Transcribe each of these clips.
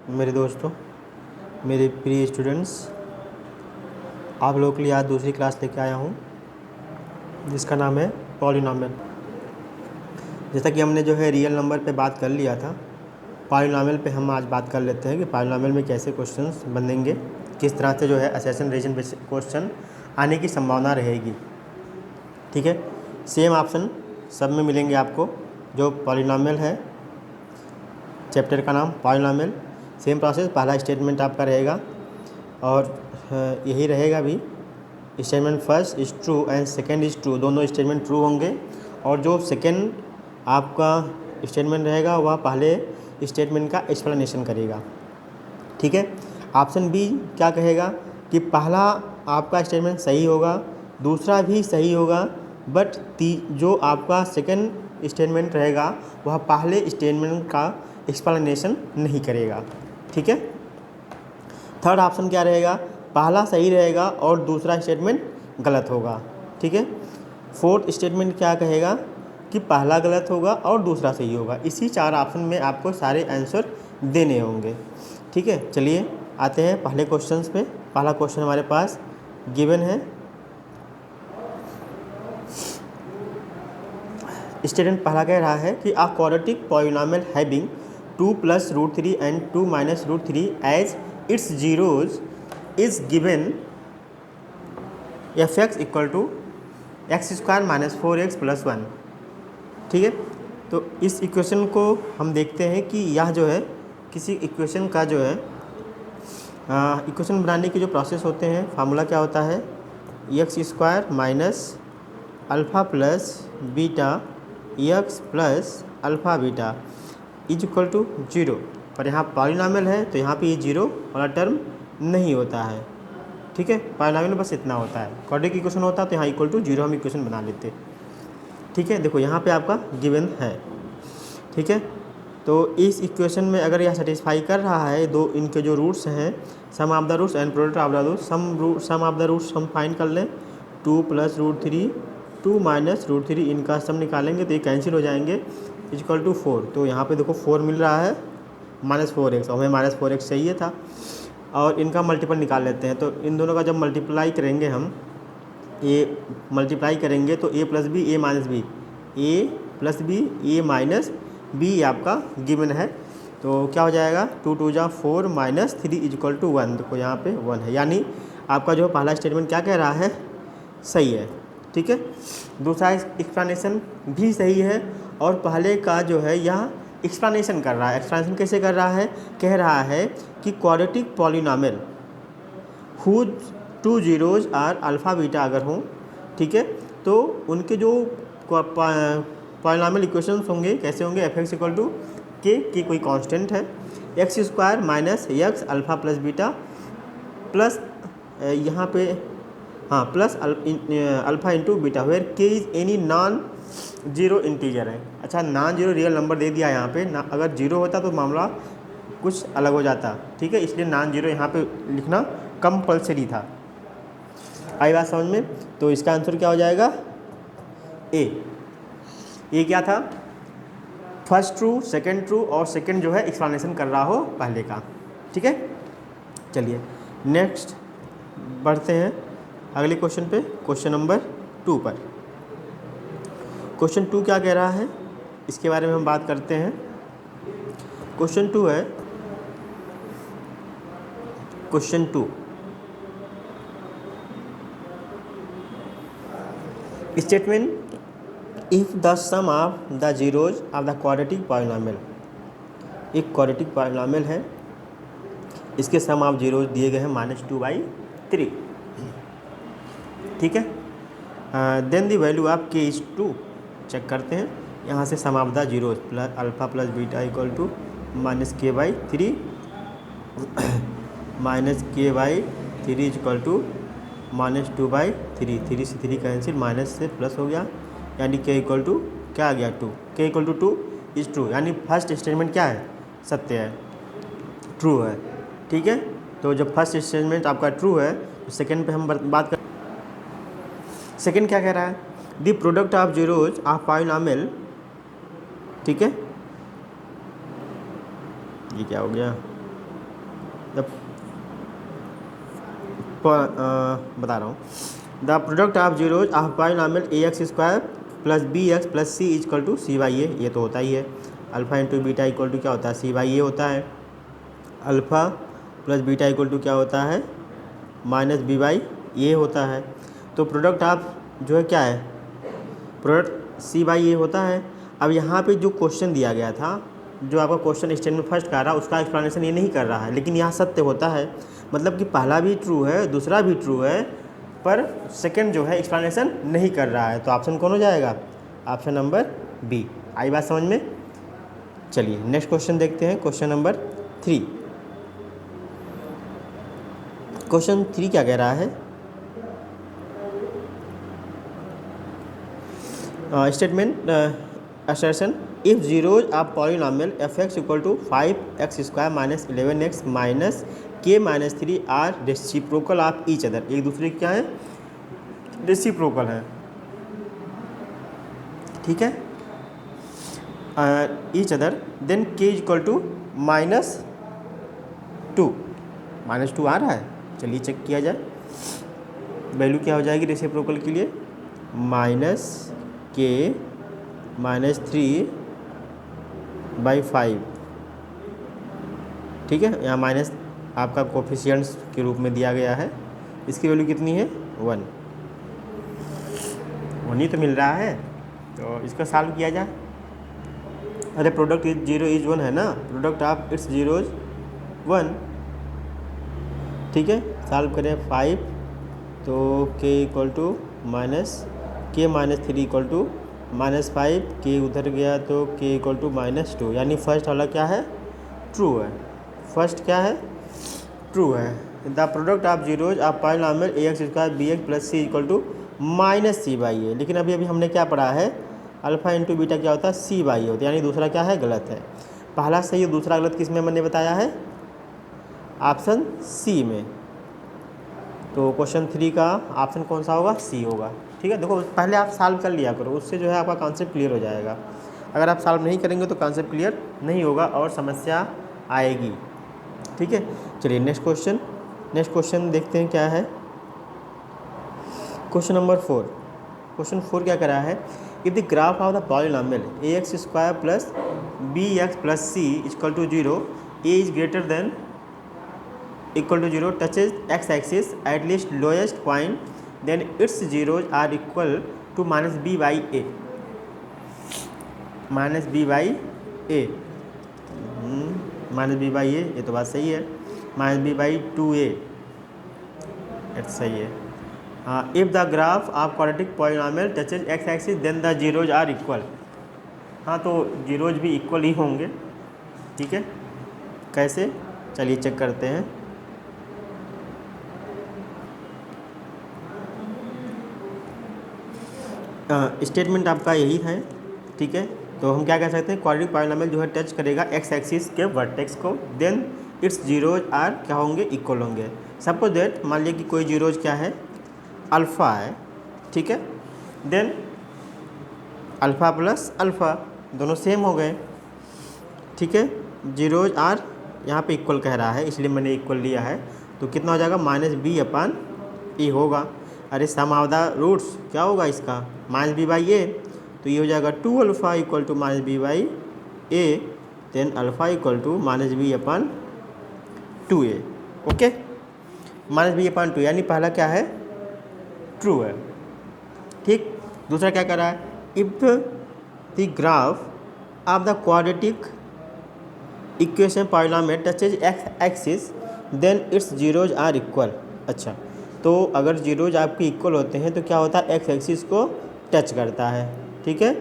मेरे दोस्तों, मेरे प्रिय स्टूडेंट्स, आप लोगों के लिए आज दूसरी क्लास लेके आया हूँ जिसका नाम है पॉलिनॉमियल। जैसा कि हमने जो है रियल नंबर पे बात कर लिया था, पॉलिनॉमियल पे हम आज बात कर लेते हैं कि पॉलिनॉमियल में कैसे क्वेश्चंस बनेंगे, किस तरह से जो है असेशन रीजन बेस्ड क्वेश्चन आने की संभावना रहेगी। ठीक है, सेम ऑप्शन सब में मिलेंगे आपको। जो पॉलिनॉमियल है, चैप्टर का नाम पॉलिनॉमियल, सेम प्रोसेस। पहला स्टेटमेंट आपका रहेगा और यही रहेगा भी। Statement first is true and second is true, दोनों स्टेटमेंट ट्रू होंगे। और जो सेकंड आपका स्टेटमेंट रहेगा वह पहले स्टेटमेंट का एक्सप्लेनेशन करेगा। ठीक है, ऑप्शन बी क्या कहेगा कि पहला आपका स्टेटमेंट सही होगा, दूसरा भी सही होगा, बट जो आपका सेकंड स्टेटमेंट रहेगा वह पहले स्टेटमेंट का एक्सप्लेनेशन नहीं करेगा। ठीक है, थर्ड ऑप्शन क्या रहेगा, पहला सही रहेगा और दूसरा स्टेटमेंट गलत होगा। ठीक है, फोर्थ स्टेटमेंट क्या कहेगा कि पहला गलत होगा और दूसरा सही होगा। इसी चार ऑप्शन में आपको सारे आंसर देने होंगे। ठीक है, चलिए आते हैं पहले क्वेश्चंस पे। पहला क्वेश्चन हमारे पास गिवन है। स्टेटमेंट पहला कह रहा है कि a quadratic polynomial having 2 + √3 and 2 - √3 as its zeros is given f(x = x² - 4x + 1। ठीक है, तो इस इक्वेशन को हम देखते हैं कि यह जो है किसी इक्वेशन का जो है इक्वेशन बनाने की जो प्रोसेस होते हैं, फार्मूला क्या होता है, x² - alpha + beta x + alpha beta is equal to 0। पर यहाँ पॉलिनॉमियल है तो यहाँ पे ये 0 वाला टर्म नहीं होता है। ठीक है, पॉलिनॉमियल बस इतना होता है। क्वाड्रेटिक इक्वेशन होता तो यहाँ =0 हम इक्वेशन बना लेते। ठीक है, देखो यहाँ पे आपका गिवन है। ठीक है, तो इस इक्वेशन में अगर यह सेटिस्फाई कर रहा है, दो इनके जो रूट्स हैं, sum of the roots and product of the roots, sum of the roots हम फाइंड कर लें। 2 + √3 2 - √3 इनका सम निकालेंगे तो ये कैंसिल हो जाएंगे, इक्वल टू 4। तो यहाँ पे देखो 4 मिल रहा है, -4x, हमें -4x चाहिए था। और इनका मल्टीपल निकाल लेते हैं। तो इन दोनों का जब मल्टीप्लाई करेंगे हम, ए मल्टीप्लाई करेंगे तो a + b a - b, a + b a - b आपका गिवन है। तो क्या हो जाएगा, 2 × 2 = 4 - 3 = 1। देखो यहाँ पे 1 है, यानी आपका जो पहला स्टेटमेंट क्या कह रहा है, सही है। ठीक है, दूसरा एक्सप्लेनेशन भी सही है और पहले का जो है यह एक्सप्लेनेशन कर रहा है। एक्सप्लेनेशन कैसे कर रहा है, कह रहा है कि quadratic polynomial whose 2 zeros are alpha beta अगर हों, ठीक है, तो उनके जो पॉलिनॉमियल इक्वेशंस होंगे कैसे होंगे, f(x = k) की कोई कांस्टेंट है, x² - x alpha + beta plus यहाँ पे plus alpha × beta, where k is any non zero integer है। अच्छा, नॉन जीरो रियल नंबर दे दिया यहाँ पे ना, अगर जीरो होता तो मामला कुछ अलग हो जाता। ठीक है, इसलिए नॉन जीरो यहाँ पे लिखना कंपलसरी था। आई बात समझ में? तो इसका आंसर क्या हो जाएगा, ए क्या था, फर्स्ट ट्रू, सेकंड ट्रू, और सेकंड जो है एक्सप्लेनेशन कर रहा हो पहले का। ठीक है, चलिए नेक्स्ट बढ़ते हैं अगले क्वेश्चन पे, क्वेश्चन नंबर 2 पर। क्वेश्चन 2 क्या कह रहा है, इसके बारे में हम बात करते हैं। क्वेश्चन 2 है, question 2, statement if the sum of the zeros of the quadratic polynomial. एक क्वाड्रेटिक पॉलिनॉमियल है, इसके सम ऑफ जीरोज दिए गए हैं -2/3। ठीक है, then the value of k is 2। Check करते हैं यहाँ से, sum of the zeros plus alpha + beta = -k/3 -k/3 = -2/3। 3 से 3 कैंसिल, माइनस से प्लस हो गया, यानी k = क्या आ गया, 2। k = 2 इज़ ट्रू, यानी फर्स्ट स्टेटमेंट क्या है, सत्य है, ट्रू है। ठीक है, तो जब फर्स्ट स्टेटमेंट आपका ट्रू है तो सेकंड पे हम बात कर। सेकंड क्या कह रहा है, the product of zeros of polynomial. ठीक है, ये क्या हो गया, द बता रहा हूँ, the product of zeros of polynomial A x square plus B x plus C equal to C by A, ये तो होता ही है। Alpha into beta equal to क्या होता है, सी बाई ए होता है। Alpha plus beta equal to क्या होता है, माइनस बी बाई ए होता है। तो प्रोडक्ट ऑफ जो है क्या है, प्रोडक्ट सी बाई ए होता है। अब यहाँ पे जो क्वेश्चन दिया गया था, जो आपका क्वेश्चन स्टेटमेंट फर्स्ट का रहा, उसका एक्सप्लेनेशन ये नहीं कर रहा है, लेकिन यहाँ सत्य होता है, मतलब कि पहला भी ट्रू है, दूसरा भी ट्रू है, पर सेकंड जो है एक्सप्लेनेशन नहीं कर रहा है। तो ऑप्शन कौन हो जाएगा, ऑप्शन नंबर बी। आई बात समझ में। चलिए नेक्स्ट क्वेश्चन देखते हैं, क्वेश्चन नंबर 3। क्वेश्चन 3 क्या कह रहा है, statement assertion, if zeros of polynomial fx equal to 5x square minus 11x minus k minus 3 are reciprocal of each other, एक दूसरे क्या है, रेसिप्रोकल है, ठीक है, each other, then k equal to -2 आ रहा है। चलिए चेक किया जाए, वैल्यू क्या हो जाएगी रेसिप्रोकल के लिए, -k -3/5, ठीक है। यहाँ माइनस आपका कोफिशिएंट्स के रूप में दिया गया है, इसकी वैल्यू कितनी है, 1 ही तो मिल रहा है। तो इसका सॉल्व किया जाए। अरे प्रोडक्ट इज 0 इज 1 है ना, प्रोडक्ट ऑफ इट्स 0 इज 1, ठीक है। सॉल्व करें 5, तो k equal to -k -3 equal to -5, k उधर गया तो k इक्वल टू -2, यानी फर्स्ट वाला क्या है, ट्रू है। फर्स्ट क्या है, ट्रू है। The product of zeros of polynomial A x square b x plus C equal to -c/a, लेकिन अभी हमने क्या पढ़ा है, अल्फ़ा इंटू बीटा क्या होता है, c/a होता है, यानी दूसरा क्या है, गलत है। पहला सही, दूसरा गलत किस में मैंने बताया है, ऑप्शन सी में। तो क्वेश्चन 3 का ऑप्शन कौन सा होगा, सी होगा, ठीक है। देखो पहले आप सॉल्व कर लिया करो, उससे जो है आपका कॉन्सेप्ट क्लियर हो जाएगा। अगर आप सॉल्व नहीं करेंगे तो कॉन्सेप्ट क्लियर नहीं होगा और समस्या आएगी, ठीक है। चलिए नेक्स्ट क्वेश्चन देखते हैं क्या है, क्वेश्चन नंबर 4। क्वेश्चन 4 क्या कर रहा है, if the graph of the polynomial A x square plus B x plus C equal to 0, a is greater than equal to 0 touches x axis at least lowest point, then its zeros are equal to -b/a, -b/a, ये तो बात सही है, -b/2a, सही है। If the graph of quadratic polynomial touches x axis then the zeros are equal, हाँ तो zeros भी इक्वल ही होंगे, ठीक है। कैसे, चलिए चेक करते हैं। स्टेटमेंट आपका यही है, ठीक है। तो हम क्या कह सकते हैं, क्वाड्रेटिक पॉलिनॉमियल जो है टच करेगा एक्स एक्सिस के वर्टेक्स को, देन इट्स जीरोज आर क्या होंगे, इक्वल होंगे। सपोज दैट, मान लिया कि कोई जीरोज क्या है, अल्फ़ा है, ठीक है, देन अल्फ़ा प्लस अल्फ़ा दोनों सेम हो गए, ठीक है। जीरोज आर यहाँ पे इक्वल कह रहा है, इसलिए मैंने इक्वल लिया है, तो कितना हो जाएगा, -b/a होगा। अरे सम ऑफ द रूट्स क्या होगा इसका, -b/a, तो ये हो जाएगा 2 alpha equal to -b/a, then alpha equal to -b/2a, okay. -b/2 यानी पहला क्या है, ट्रू है, ठीक। दूसरा क्या कर रहा है, if the graph of the quadratic equation polynomial touches x axis then its zeros are equal. अच्छा, तो अगर जीरोज आपके इक्वल होते हैं तो क्या होता है, एक्स एक्सिस को टच करता है, ठीक है।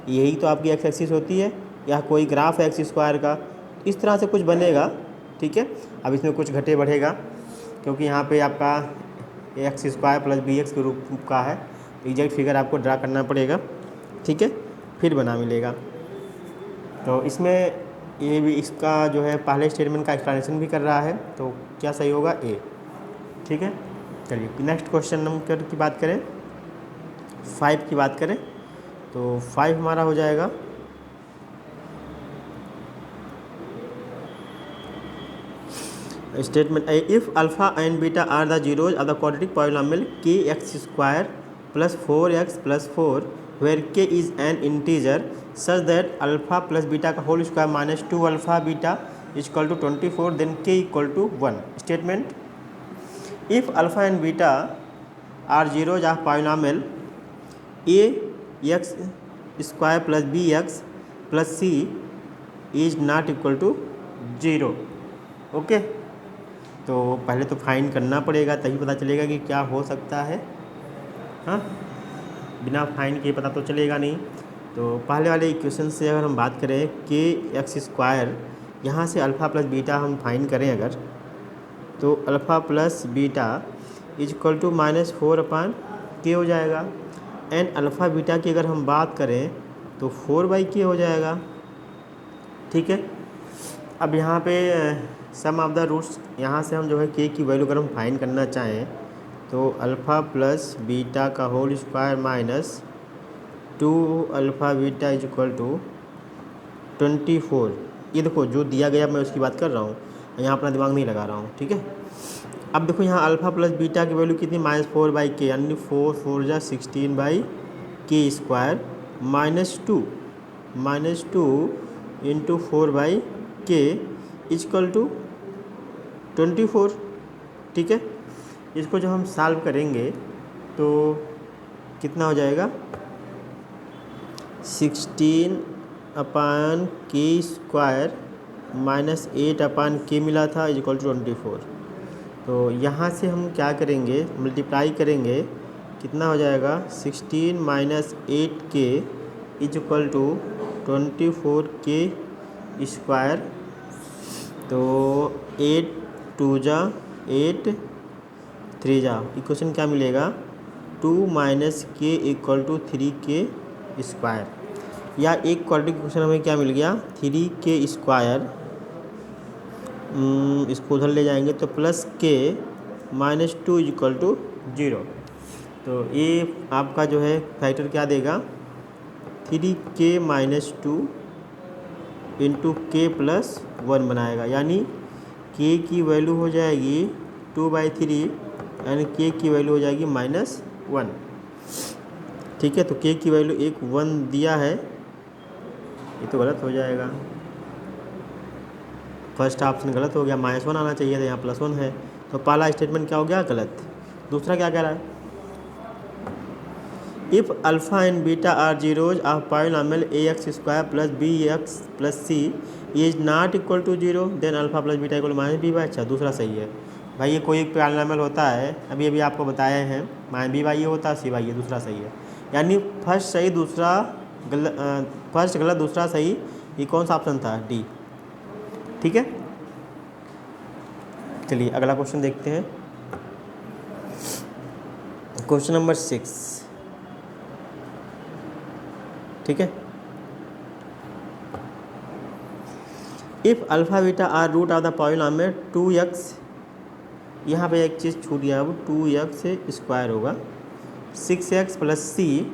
यही तो आपकी एक्स एक्सिस होती है, या कोई ग्राफ है एक्स स्क्वायर का, इस तरह से कुछ बनेगा, ठीक है। अब इसमें कुछ घटे बढ़ेगा, क्योंकि यहाँ पे आपका x square plus B x के रूप का है, एग्जैक्ट फिगर आपको ड्रा करना पड़ेगा, ठीक है, फिर बना मिलेगा। तो इसमें ये भी इसका जो है पहले स्टेटमेंट का एक्सप्लेनेशन भी कर रहा है, तो क्या सही होगा, ए, ठीक है। चलिए नेक्स्ट क्वेश्चन नंबर की बात करें, 5 की बात करें, तो 5 हमारा हो जाएगा, statement if alpha and beta are the zeros of the quadratic polynomial K X square plus 4x प्लस 4 where K is an integer such that alpha plus beta का whole square minus 2 alpha beta equal to 24 then K equal to 1. Statement if alpha and beta are zeros of polynomial A x square plus B x plus C is not equal to 0. Okay, तो पहले तो find करना पड़ेगा तभी पता चलेगा कि क्या हो सकता है. हाँ, बिना फाइंड के पता तो चलेगा नहीं. तो पहले वाले इक्वेशन से अगर हम बात करें के एक्स स्क्वायर, यहाँ से अल्फ़ा प्लस बीटा हम फाइंड करें अगर, तो alpha plus beta is equal to minus 4/k हो जाएगा. एंड अल्फ़ा बीटा की अगर हम बात करें तो 4/k हो जाएगा. ठीक है, अब यहाँ पे सम ऑफ द रूट्स, यहाँ से हम जो है के की वैल्यू अगर हम फाइंड करना चाहें तो अल्फ़ा प्लस बीटा का whole square minus 2 alpha beta is equal to 24. ये देखो जो दिया गया मैं उसकी बात कर रहा हूँ, यहाँ अपना दिमाग नहीं लगा रहा हूँ. ठीक है, अब देखो यहाँ अल्फ़ा प्लस बीटा की वैल्यू कितनी, माइनस 4/k यानी 4 4 जा 16/k square minus 2 into 4/k equal to 24. ठीक है, इसको जब हम सॉल्व करेंगे तो कितना हो जाएगा, 16/k स्क्वायर माइनस 8/k मिला था इक्वल टू 24. तो यहाँ से हम क्या करेंगे, मल्टीप्लाई करेंगे, कितना हो जाएगा 16 minus 8k is equal to 24k square. तो 8 2 जा 8 3 जा इक्वेशन क्या मिलेगा, 2 minus k equal to 3k square. या एक क्वाड्रेटिक इक्वेशन हमें क्या मिल गया, 3k स्क्वायर, इसको उधर ले जाएंगे तो plus k minus 2 equal to 0. तो ये आपका जो है फैक्टर क्या देगा, 3k minus 2 into k plus 1 बनाएगा. यानी k की वैल्यू हो जाएगी 2/3 यानी k की वैल्यू हो जाएगी -1. ठीक है, तो k की वैल्यू 1 दिया है, ये तो गलत हो जाएगा. फर्स्ट ऑप्शन गलत हो गया, -1 आना चाहिए था, यहाँ +1 है. तो पहला स्टेटमेंट क्या हो गया, गलत. दूसरा क्या कह रहा है, if alpha and beta are zeros of polynomial A x square plus B x plus C is not equal to 0 then alpha plus beta equal -b/. अच्छा, दूसरा सही है भाई. ये कोई एक पॉलिनोमियल होता है, अभी आपको बताए हैं, -b/, होता है c/, ये दूसरा सही है. यानी फर्स्ट सही, दूसरा गलत, फर्स्ट गलत, दूसरा सही. ये कौन सा ऑप्शन था, डी. ठीक है, चलिए अगला क्वेश्चन देखते हैं. Question number 6. ठीक है, if alpha beta are root of the polynomial 2x, यहाँ पे एक चीज़ छूट गया, अब 2x स्क्वायर होगा 6x plus c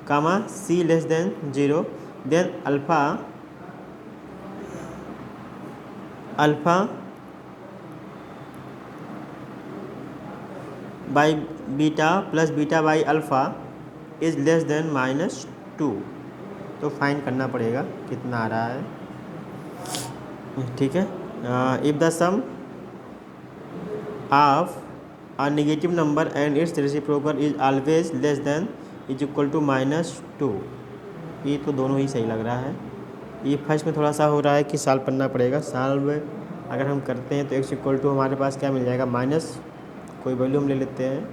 comma c less than 0 then alpha by beta plus beta by alpha is less than -2. तो फाइंड करना पड़ेगा कितना आ रहा है. ठीक है, if the sum of a negative number and its reciprocal is always less than is equal to -2. ये तो दोनों ही सही लग रहा है. ये फर्स्ट में थोड़ा सा हो रहा है कि सॉल्व करना पड़ेगा. सॉल्व अगर हम करते हैं तो x इक्वल टू हमारे पास क्या मिल जाएगा, माइनस कोई वैल्यू हम ले लेते हैं,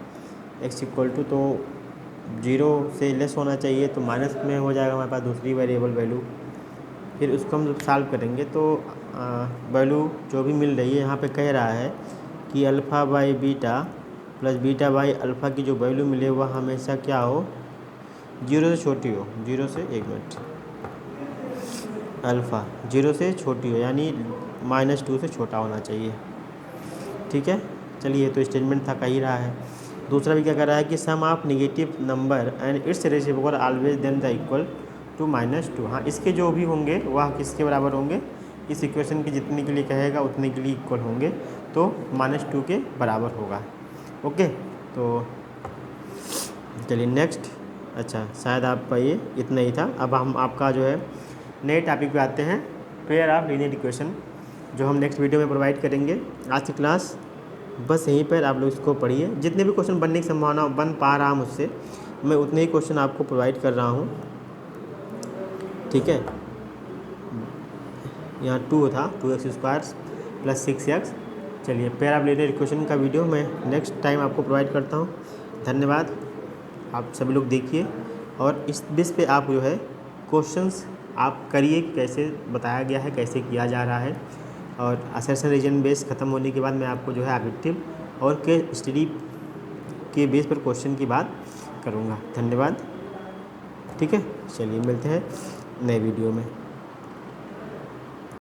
x इक्वल टू तो 0 से लेस होना चाहिए, तो माइनस में हो जाएगा हमारे पास दूसरी वेरिएबल वैल्यू. फिर उसको हम जब सॉल्व करेंगे तो वैल्यू जो भी मिल रही है, यहाँ पे कह रहा है कि alpha by beta plus beta by alpha की जो वैल्यू मिले वह हमेशा क्या हो, 0 से छोटी हो. 0 से 1 मिनट, अल्फ़ा 0 से छोटी हो यानी -2 से छोटा होना चाहिए. ठीक है, चलिए तो स्टेटमेंट था, कह ही रहा है. दूसरा भी क्या कर रहा है कि sum of negative number and its reciprocal always then the equal to -2. हाँ, इसके जो भी होंगे वह किसके बराबर होंगे, इस इक्वेशन की जितने के लिए कहेगा उतने के लिए इक्वल होंगे, तो -2 के बराबर होगा। ओके, तो चलिए नेक्स्ट। अच्छा, शायद आपका ये इतना ही था। अब हम आपका जो है नए टॉपिक पे आते हैं, पेयर ऑफ लीनियर इक्वेशन, जो हम नेक्स्ट वीडियो में प्रोवाइड करेंगे। आज की क्लास बस यहीं पर आप लोग इसको पढ़िए। जितने भी क्वेश्चन बनने की संभावना बन पा रहा मुझसे, मैं उतने ही क्वेश्चन आपको प्रोवाइड कर रहा हूँ, ठीक है। यहाँ 2 था, 2x² + 6x। चलिए, पेयर ऑफ लीनियर इक्वेशन का वीडियो मैं नेक्स्ट टाइम आपको प्रोवाइड करता हूँ। धन्यवाद। आप सभी लोग देखिए और इस बेस पे आप जो है क्वेश्चंस आप करिए, कैसे बताया गया है, कैसे किया जा रहा है। और असर्शन रीजन बेस ख़त्म होने के बाद मैं आपको जो है ऑब्जेक्टिव और केस स्टडी के बेस पर क्वेश्चन की बात करूँगा। धन्यवाद। ठीक है, चलिए मिलते हैं नए वीडियो में।